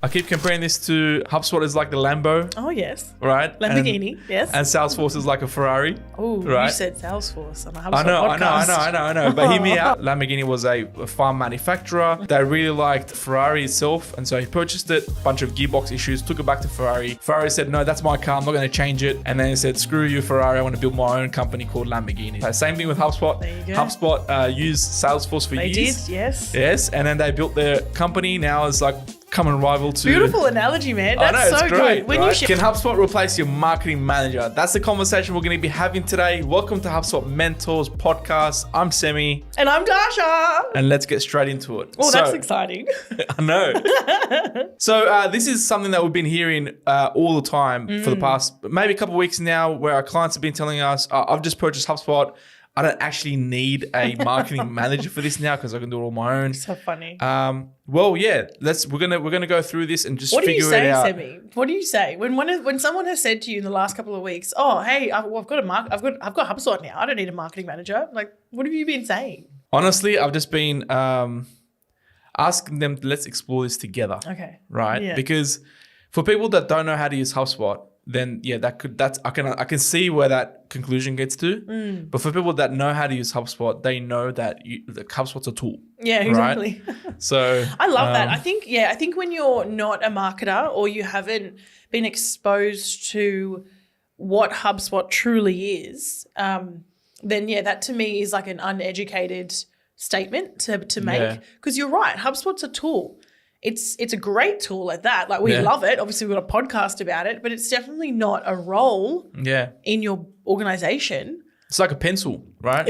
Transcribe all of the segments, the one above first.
I keep comparing this to HubSpot is like the Lambo. Oh, yes. Right? Lamborghini, yes. And Salesforce is like a Ferrari. Oh, right? You said Salesforce on a HubSpot podcast. I know. But hear me out. Lamborghini was a farm manufacturer. They really liked Ferrari itself. And so he purchased it, bunch of gearbox issues, took it back to Ferrari. Ferrari said, no, that's my car. I'm not going to change it. And then he said, screw you, Ferrari. I want to build my own company called Lamborghini. Same thing with HubSpot. There you go. HubSpot used Salesforce for years. They did, yes. Yes. And then they built their company. Now it's like common rival to... Beautiful analogy, man. That's I know, so it's great, good. When right? you Can HubSpot replace your marketing manager? That's the conversation we're going to be having today. Welcome to HubSpot Mentors Podcast. I'm Semi. And I'm Dasha. And let's get straight into it. Oh, that's exciting. I know. So this is something that we've been hearing all the time for the past maybe a couple of weeks now, where our clients have been telling us, I've just purchased HubSpot. I don't actually need a marketing manager for this now because I can do it on my own. So funny. Well, yeah, we're gonna go through this and just figure it out. What do you say, Semi? What do you say when someone has said to you in the last couple of weeks, "Oh, hey, I've got HubSpot now. I don't need a marketing manager." Like, what have you been saying? Honestly, I've just been asking them, let's explore this together. Okay. Right? Yeah. Because for people that don't know how to use HubSpot, then yeah, I can see where that conclusion gets to. But for people that know how to use HubSpot, they know that HubSpot's a tool. Yeah, exactly. Right? So I love that. I think when you're not a marketer or you haven't been exposed to what HubSpot truly is, then yeah, that to me is like an uneducated statement to make. Because you're right, HubSpot's a tool. It's a great tool at that. Like, we love it. Obviously, we've got a podcast about it, but it's definitely not a role in your organization. It's like a pencil, right?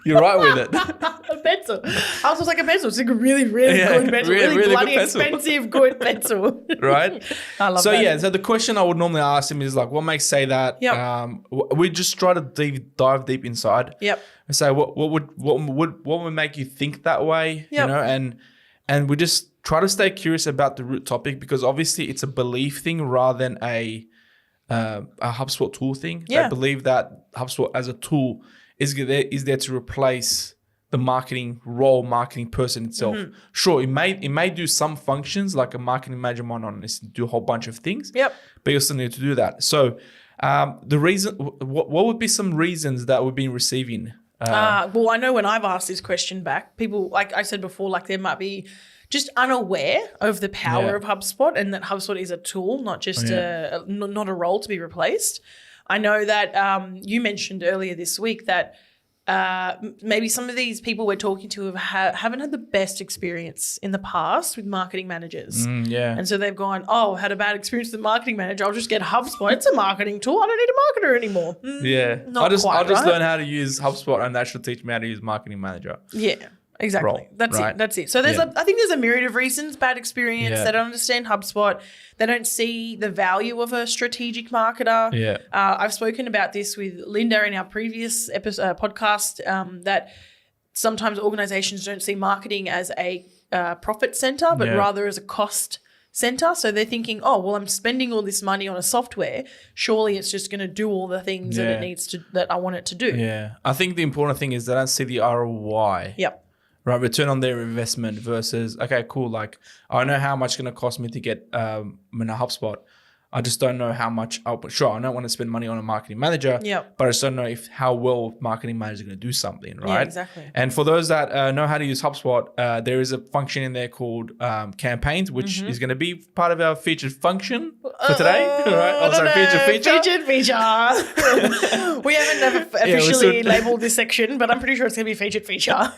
You're right with it. A pencil. I was like a pencil. It's like a really, really good pencil. Really bloody expensive, good pencil. Right? I love that. So the question I would normally ask him is like, what makes say that? Yep. We just try to dive deep inside. Yep. And say what would make you think that way? Yep. You know, and we just try to stay curious about the root topic, because obviously it's a belief thing rather than a HubSpot tool thing. Yeah. They believe that HubSpot as a tool is there to replace the marketing person itself. Sure, it may do some functions, like a marketing manager might not do a whole bunch of things. Yep. But you still need to do that. So the reason, what would be some reasons that we've been receiving? Well, I know when I've asked this question back, people, like I said before, like they might be just unaware of the power of HubSpot, and that HubSpot is a tool, not just not a role to be replaced. I know that you mentioned earlier this week that maybe some of these people we're talking to haven't had the best experience in the past with marketing managers. And so they've gone, oh, had a bad experience with the marketing manager, I'll just get HubSpot. It's a marketing tool. I don't need a marketer anymore. I'll just learn how to use HubSpot, and that should teach me how to use marketing manager. Yeah. Exactly. That's it. So I think there's a myriad of reasons. Bad experience. They don't understand HubSpot. They don't see the value of a strategic marketer. I've spoken about this with Linda in our previous podcast, that sometimes organizations don't see marketing as a profit center, but rather as a cost center. So they're thinking, oh, well, I'm spending all this money on a software. Surely it's just going to do all the things that it needs to, that I want it to do. Yeah. I think the important thing is they don't see the ROI. Yep. Right, return on their investment versus, okay, cool, like I know how much it's going to cost me to get a HubSpot. I just don't know how much sure, I don't want to spend money on a marketing manager, but I just don't know how well marketing managers are going to do something, right? Yeah, exactly. And for those that know how to use HubSpot, there is a function in there called campaigns, which is going to be part of our featured function for today. Right? Also, featured feature. We haven't officially labeled this section, but I'm pretty sure it's going to be featured feature.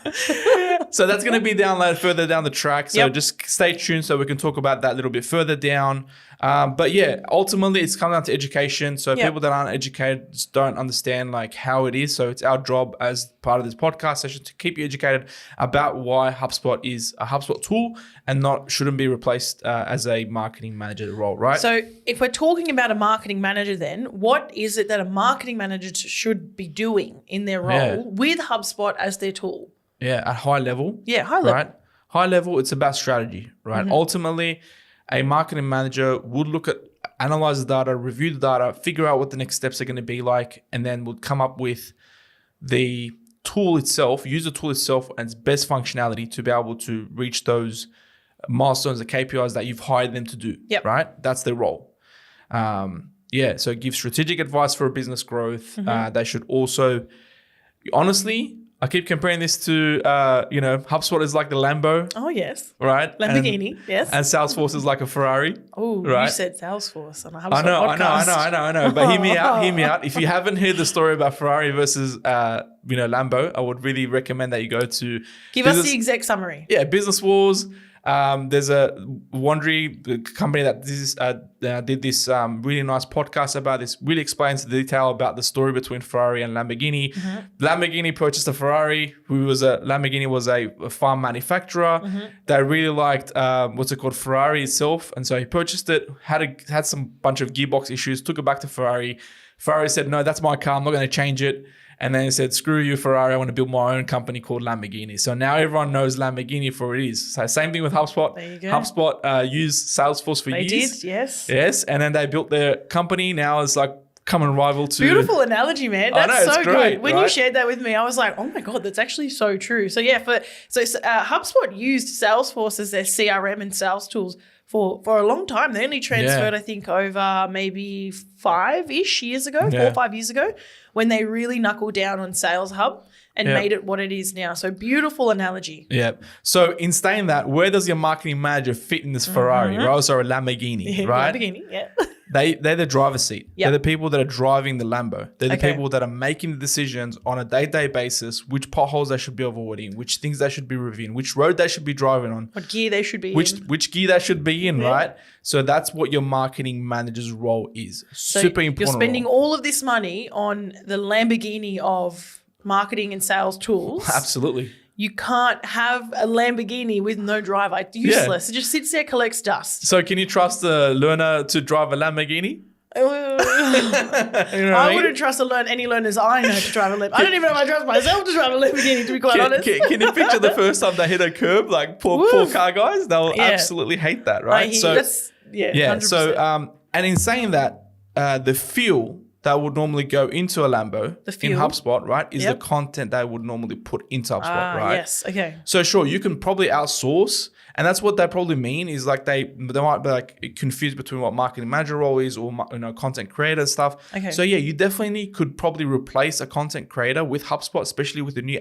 So that's going to be downloaded further down the track. So just stay tuned so we can talk about that a little bit further down. But yeah, ultimately it's come down to education. So people that aren't educated just don't understand like how it is. So it's our job as part of this podcast session to keep you educated about why HubSpot is a HubSpot tool and shouldn't be replaced as a marketing manager role, right? So if we're talking about a marketing manager, then what is it that a marketing manager should be doing in their role with HubSpot as their tool? Yeah, at high level. Yeah, high level. Right? High level, it's about strategy, right? Ultimately, a marketing manager would analyze the data, review the data, figure out what the next steps are going to be like, and then would come up with the tool itself, use the tool itself and its best functionality to be able to reach those milestones, the KPIs that you've hired them to do. Yep. Right? That's their role. So give strategic advice for business growth. They should also, honestly, I keep comparing this to, HubSpot is like the Lambo. Oh, yes. Right? Lamborghini, yes. And Salesforce is like a Ferrari. Oh, right? You said Salesforce on a HubSpot podcast. I know. But hear me out. If you haven't heard the story about Ferrari versus, Lambo, I would really recommend that you go to... Give us the exact summary. Yeah, Business Wars. There's a Wondery company that did this really nice podcast about this, really explains the detail about the story between Ferrari and Lamborghini. Lamborghini purchased a Ferrari, Lamborghini was a farm manufacturer. They really liked, Ferrari itself. And so he purchased it, had some bunch of gearbox issues, took it back to Ferrari. Ferrari said, no, that's my car. I'm not going to change it. And then he said, screw you, Ferrari. I want to build my own company called Lamborghini. So now everyone knows Lamborghini for what it is. So same thing with HubSpot. There you go. HubSpot used Salesforce for years. They did, yes. Yes. And then they built their company. Now it's like common rival to... Beautiful analogy, man. That's so great, good. When you shared that with me, I was like, oh my God, that's actually so true. So yeah, HubSpot used Salesforce as their CRM and sales tools for a long time. They only transferred, I think, over maybe 5-ish years ago, 4 or 5 years ago, when they really knuckled down on Sales Hub and made it what it is now. So beautiful analogy. Yeah. So in saying that, where does your marketing manager fit in this Ferrari, right? Or a Lamborghini, right? Lamborghini, yeah. They're the driver's seat. They're the people that are driving the Lambo. They're the people that are making the decisions on a day-to-day basis, which potholes they should be avoiding, which things they should be reviewing, which road they should be driving on. What gear they should be in. Which gear they should be in, right? So that's what your marketing manager's role is. So super important. You're spending all of this money on the Lamborghini of marketing and sales tools. Absolutely. You can't have a Lamborghini with no driver. It's useless. It just sits there, collects dust. So can you trust a learner to drive a Lamborghini? I wouldn't trust any learners I know to drive a Lamborghini. I don't even know if I trust myself to drive a Lamborghini, to be quite honest. Can you picture the first time they hit a curb? Like poor car guys, they'll absolutely hate that, right? So 100%. So and in saying that, the fuel that would normally go into a Lambo in HubSpot, right, is the content they would normally put into HubSpot, right? Yes, okay. So sure, you can probably outsource, and that's what they probably mean is like they might be like confused between what marketing manager role is or content creator stuff. Okay. So yeah, you definitely could probably replace a content creator with HubSpot, especially with the new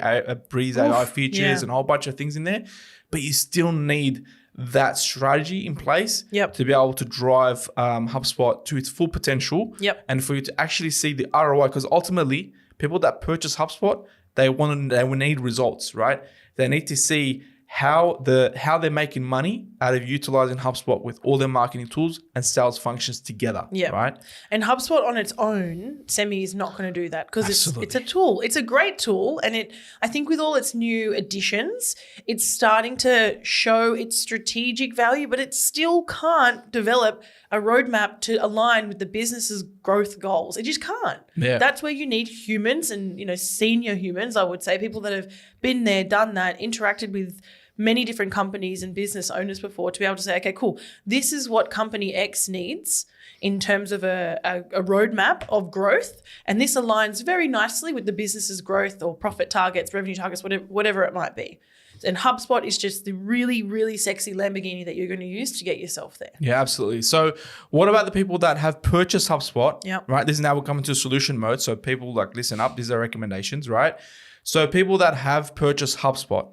Breeze AI features and a whole bunch of things in there. But you still need that strategy in place to be able to drive HubSpot to its full potential and for you to actually see the ROI, because ultimately people that purchase HubSpot, they will need results, right? They need to see how they're making money out of utilizing HubSpot with all their marketing tools and sales functions together, right? And HubSpot on its own, Semi, is not going to do that because it's a tool. It's a great tool, and I think with all its new additions, it's starting to show its strategic value, but it still can't develop a roadmap to align with the business's growth goals. It just can't. Yeah. That's where you need humans and senior humans, I would say, people that have been there, done that, interacted with many different companies and business owners before to be able to say, okay, cool, this is what company X needs in terms of a roadmap of growth. And this aligns very nicely with the business's growth or profit targets, revenue targets, whatever it might be. And HubSpot is just the really, really sexy Lamborghini that you're going to use to get yourself there. Yeah, absolutely. So what about the people that have purchased HubSpot, right? This is now we're coming to solution mode. So people listen up, these are recommendations, right? So people that have purchased HubSpot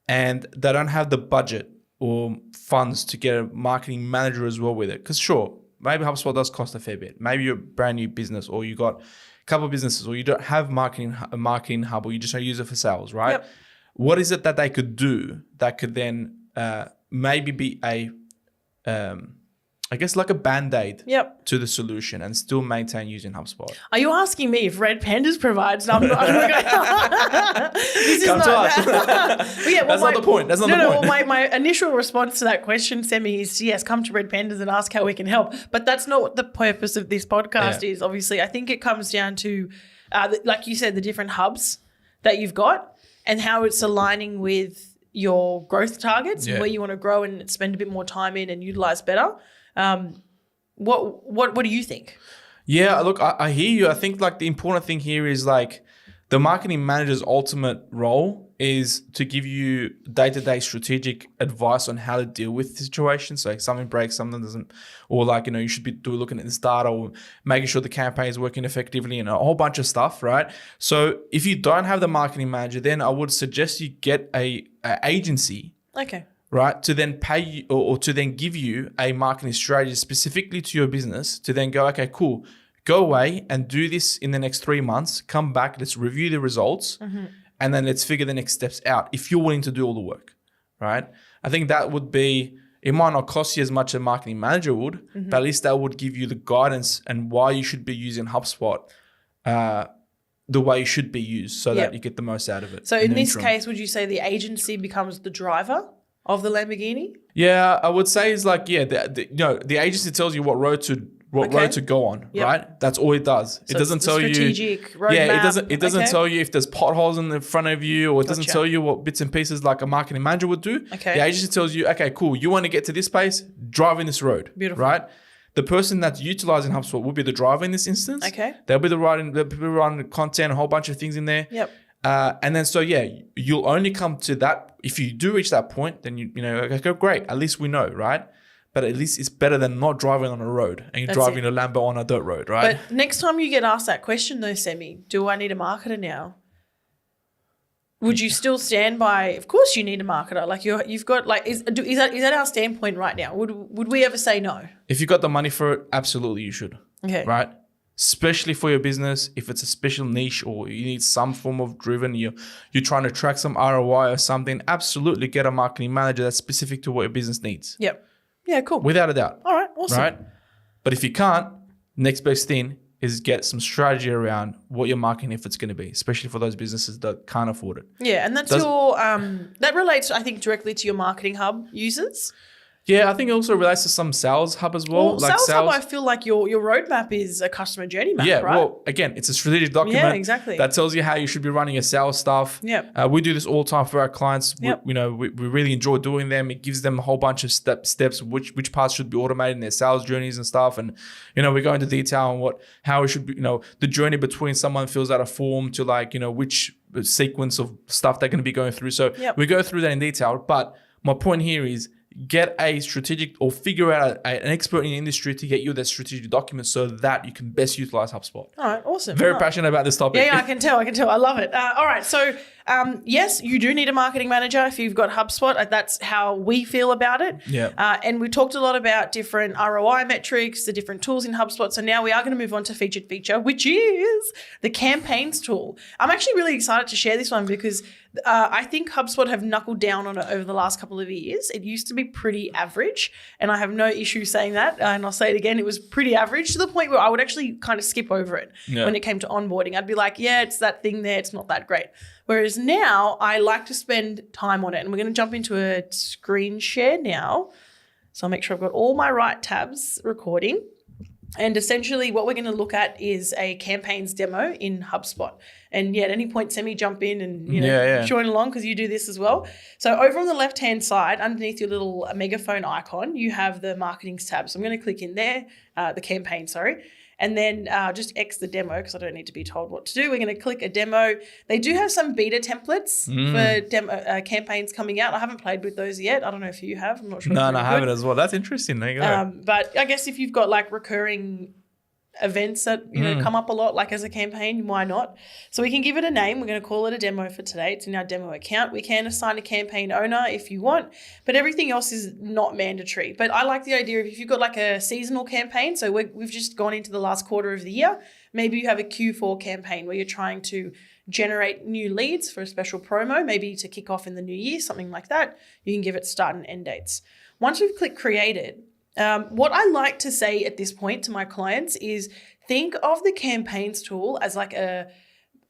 and they don't have the budget or funds to get a marketing manager as well with it. Because sure, maybe HubSpot does cost a fair bit. Maybe you're a brand new business or you got a couple of businesses or you don't have a marketing hub or you just don't use it for sales, right? Yep. What is it that they could do that could then maybe be I guess like a Band-Aid to the solution and still maintain using HubSpot? Are you asking me if Red Pandas provides? No, I'm not. This is Come to us. That's not the point. That's not the point. Well, my initial response to that question, Semi, is yes, come to Red Pandas and ask how we can help. But that's not what the purpose of this podcast is, obviously. I think it comes down to, like you said, the different hubs that you've got and how it's aligning with your growth targets and where you want to grow and spend a bit more time in and utilize better. What do you think? Yeah, look, I hear you. I think the important thing here is the marketing manager's ultimate role is to give you day-to-day strategic advice on how to deal with the situation. So if something breaks, something doesn't, or like, you should be looking at this data or making sure the campaign is working effectively and a whole bunch of stuff, right? So if you don't have the marketing manager, then I would suggest you get a agency. Okay. Right, to then pay you or to then give you a marketing strategy specifically to your business to then go, okay, cool, go away and do this in the next 3 months, come back, let's review the results, and then let's figure the next steps out if you're willing to do all the work, right? I think that would be, it might not cost you as much as a marketing manager would, but at least that would give you the guidance and why you should be using HubSpot the way it should be used so that you get the most out of it. So in this case, would you say the agency becomes the driver of the Lamborghini? Yeah, I would say it's like, the agency tells you what road to go on, right? That's all it does. So it doesn't tell you strategic roadmap. It doesn't tell you if there's potholes in the front of you, or it doesn't tell you what bits and pieces like a marketing manager would do. Okay. The agency tells you, okay, cool, you want to get to this place, drive in this road. Beautiful. Right? The person that's utilizing HubSpot will be the driver in this instance. Okay. They'll be writing the content, a whole bunch of things in there. Yep. And then you'll only come to that if you do reach that point. Then okay, great. At least we know, right? But at least it's better than not driving on a road and you're driving a Lambo on a dirt road, right? But next time you get asked that question, though, Semi, do I need a marketer now? Would you still stand by? Of course, you need a marketer. Like you've got like is that our standpoint right now? Would we ever say no? If you got the money for it, absolutely you should. Okay. Right. Especially for your business, if it's a special niche or you need some form of driven, you're trying to track some ROI or something, absolutely get a marketing manager that's specific to what your business needs. Yep. Yeah, cool. Without a doubt. All right, awesome. Right? But if you can't, next best thing is get some strategy around what your marketing effort's going to be, especially for those businesses that can't afford it. Yeah, and that's that relates, I think, directly to your Marketing Hub users. Yeah, I think it also relates to some Sales Hub as well. Well, like Sales Hub, I feel like your roadmap is a customer journey map, right? Yeah, well, again, it's a strategic document. Yeah, exactly. That tells you how you should be running your sales stuff. Yep. We do this all the time for our clients. Yep. We really enjoy doing them. It gives them a whole bunch of steps, which parts should be automated in their sales journeys and stuff. And, we go into detail on how it should be, the journey between someone fills out a form to like, which sequence of stuff they're going to be going through. So we go through that in detail. But my point here is, get a strategic or figure out an expert in the industry to get you that strategic document so that you can best utilize HubSpot. All right, awesome. Very passionate about this topic. Yeah, I can tell. I love it. All right, so yes, you do need a marketing manager if you've got HubSpot. That's how we feel about it. Yeah. And we talked a lot about different ROI metrics, the different tools in HubSpot. So now we are going to move on to featured feature, which is the campaigns tool. I'm actually really excited to share this one because I think HubSpot have knuckled down on it over the last couple of years. It used to be pretty average, and I have no issue saying that. And I'll say it again, it was pretty average to the point where I would actually kind of skip over it when it came to onboarding. I'd be like, yeah, it's that thing there. It's not that great. Whereas now I like to spend time on it. And we're going to jump into a screen share now. So I'll make sure I've got all my right tabs recording. And essentially what we're going to look at is a campaigns demo in HubSpot. And at any point, Semi, jump in and join along because you do this as well. So over on the left-hand side, underneath your little megaphone icon, you have the marketings tab. So I'm going to click in there, the campaign, and then just X the demo because I don't need to be told what to do. We're going to click a demo. They do have some beta templates for campaigns coming out. I haven't played with those yet. I don't know if you have. I'm not sure. No, I haven't as well. That's interesting. There you go. But I guess if you've got like recurring events that come up a lot, like as a campaign, why not? So we can give it a name. We're going to call it a demo for today. It's in our demo account. We can assign a campaign owner if you want, but everything else is not mandatory. But I like the idea of if you've got like a seasonal campaign, so we've just gone into the last quarter of the year, maybe you have a Q4 campaign where you're trying to generate new leads for a special promo, maybe to kick off in the new year, something like that. You can give it start and end dates. Once we've clicked created, what I like to say at this point to my clients is think of the campaigns tool as like a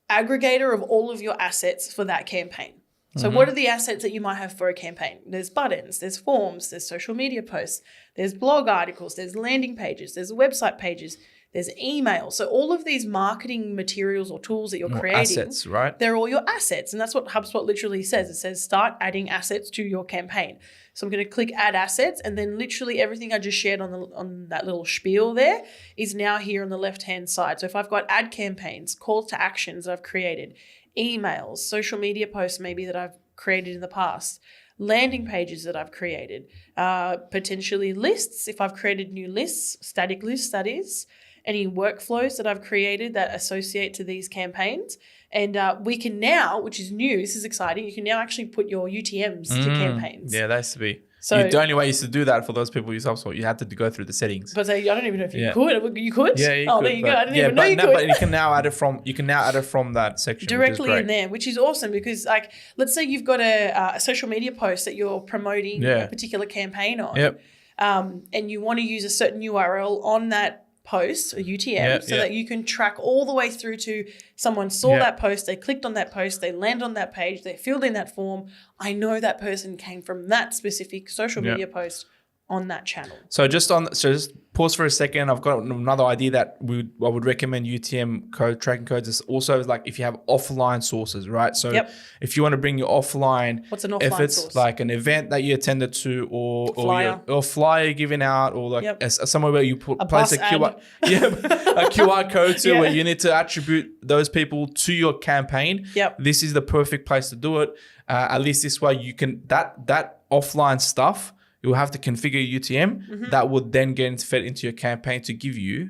aggregator of all of your assets for that campaign. So what are the assets that you might have for a campaign? There's buttons, there's forms, there's social media posts, there's blog articles, there's landing pages, there's website pages, there's email. So all of these marketing materials or tools that you're creating, assets, right? They're all your assets. And that's what HubSpot literally says. It says start adding assets to your campaign. So I'm going to click add assets, and then literally everything I just shared on that little spiel there is now here on the left-hand side. So if I've got ad campaigns, calls to actions that I've created, emails, social media posts maybe that I've created in the past, landing pages that I've created, potentially lists, if I've created new lists, static lists that is, any workflows that I've created that associate to these campaigns. And we can now, which is new, this is exciting, you can now actually put your UTMs to campaigns. Yeah, that used to be. So the only way you used to do that for those people who use HubSpot, you had to go through the settings. But I don't even know if you could. You could? Yeah, you could. There you go. I didn't even know you could. But you can now add it from that section directly in there, which is awesome because, like, let's say you've got a social media post that you're promoting a particular campaign on, and you want to use a certain URL on that post, a UTM, so that you can track all the way through to someone saw that post, they clicked on that post, they land on that page, they filled in that form. I know that person came from that specific social media post on that channel. So just pause for a second. I've got another idea that I would recommend UTM code tracking codes is also like if you have offline sources, right? So if you want to bring your offline, what's an offline efforts, source? like an event that you attended to or flyer given out or like somewhere where you place a QR, a QR code to where you need to attribute those people to your campaign. This is the perfect place to do it. At least this way you can, that offline stuff, you will have to configure UTM that would then get fed into your campaign to give you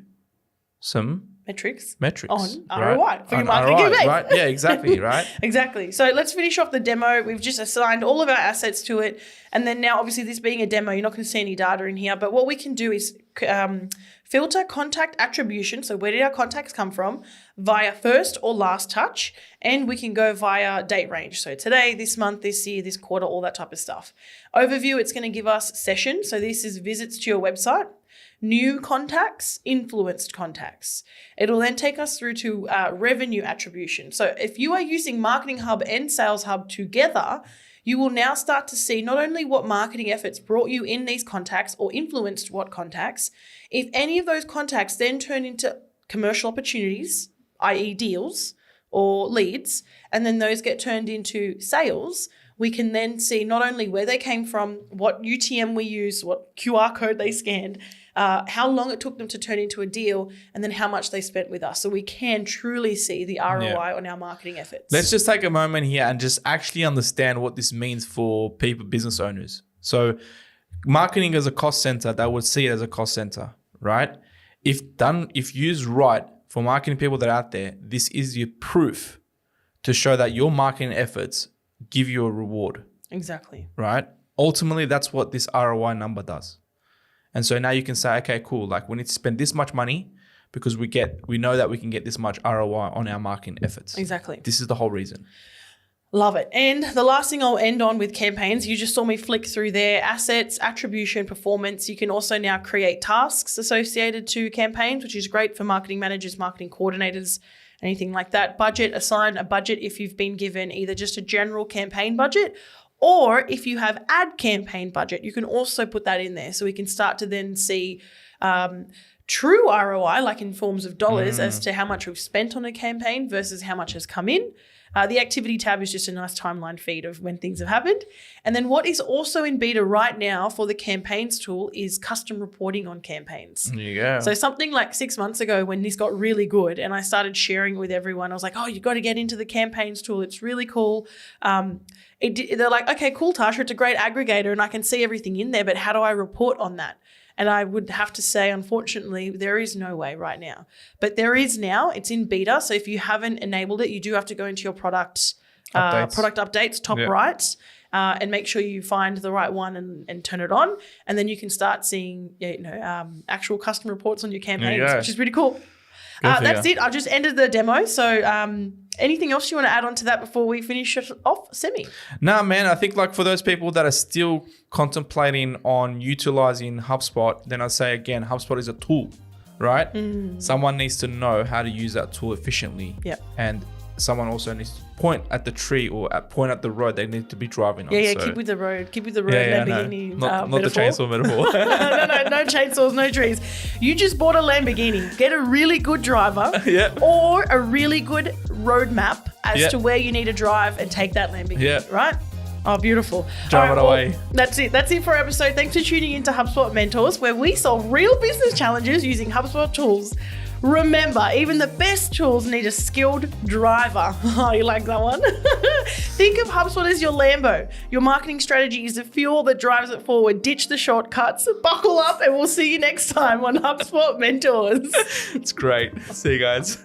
some metrics on ROI for your marketing campaign. Right? Yeah, exactly. Right. Exactly. So let's finish off the demo. We've just assigned all of our assets to it, and then now, obviously, this being a demo, you're not going to see any data in here. But what we can do is filter contact attribution. So where did our contacts come from? Via first or last touch, and we can go via date range. So today, this month, this year, this quarter, all that type of stuff. Overview, it's going to give us sessions. So this is visits to your website, new contacts, influenced contacts. It'll then take us through to revenue attribution. So if you are using Marketing Hub and Sales Hub together, you will now start to see not only what marketing efforts brought you in these contacts or influenced what contacts, if any of those contacts then turn into commercial opportunities, i.e. deals or leads, and then those get turned into sales, we can then see not only where they came from, what UTM we used, what QR code they scanned, how long it took them to turn into a deal, and then how much they spent with us. So we can truly see the ROI on our marketing efforts. Let's just take a moment here and just actually understand what this means for people, business owners. So marketing as a cost center, they would see it as a cost center, right? If used right for marketing people that are out there, this is your proof to show that your marketing efforts give you a reward. Exactly. Right? Ultimately, that's what this ROI number does. And so now you can say, okay, cool. Like we need to spend this much money because we know that we can get this much ROI on our marketing efforts. Exactly. This is the whole reason. Love it. And the last thing I'll end on with campaigns, you just saw me flick through their assets, attribution, performance. You can also now create tasks associated to campaigns, which is great for marketing managers, marketing coordinators, anything like that. Budget, assign a budget if you've been given either just a general campaign budget, or if you have ad campaign budget, you can also put that in there. So we can start to then see true ROI, like in forms of dollars, as to how much we've spent on a campaign versus how much has come in. The activity tab is just a nice timeline feed of when things have happened. And then what is also in beta right now for the campaigns tool is custom reporting on campaigns. There you go. So something like 6 months ago when this got really good and I started sharing with everyone, I was like, oh, you got to get into the campaigns tool. It's really cool. They're like, okay, cool, Tasha. It's a great aggregator and I can see everything in there, but how do I report on that? And I would have to say, unfortunately, there is no way right now. But there is now. It's in beta. So if you haven't enabled it, you do have to go into your product updates, top right, and make sure you find the right one and turn it on. And then you can start seeing actual custom reports on your campaigns, which is pretty cool. That's it. I've just ended the demo. So anything else you want to add on to that before we finish it off, Semi? No, man. I think like for those people that are still contemplating on utilizing HubSpot, then I say again, HubSpot is a tool, right? Someone needs to know how to use that tool efficiently. Yeah. And someone also needs to point at the tree or point at the road they need to be driving on. Keep with the road. Keep with the road, Lamborghini. No. Not the chainsaw metaphor. No chainsaws, no trees. You just bought a Lamborghini. Get a really good driver or a really good roadmap as to where you need to drive and take that Lamborghini, right? Oh, beautiful. Drive it away. That's it. That's it for our episode. Thanks for tuning into HubSpot Mentors, where we solve real business challenges using HubSpot tools. Remember, even the best tools need a skilled driver. Oh, you like that one? Think of HubSpot as your Lambo. Your marketing strategy is the fuel that drives it forward. Ditch the shortcuts, buckle up, and we'll see you next time on HubSpot Mentors. It's great. See you guys.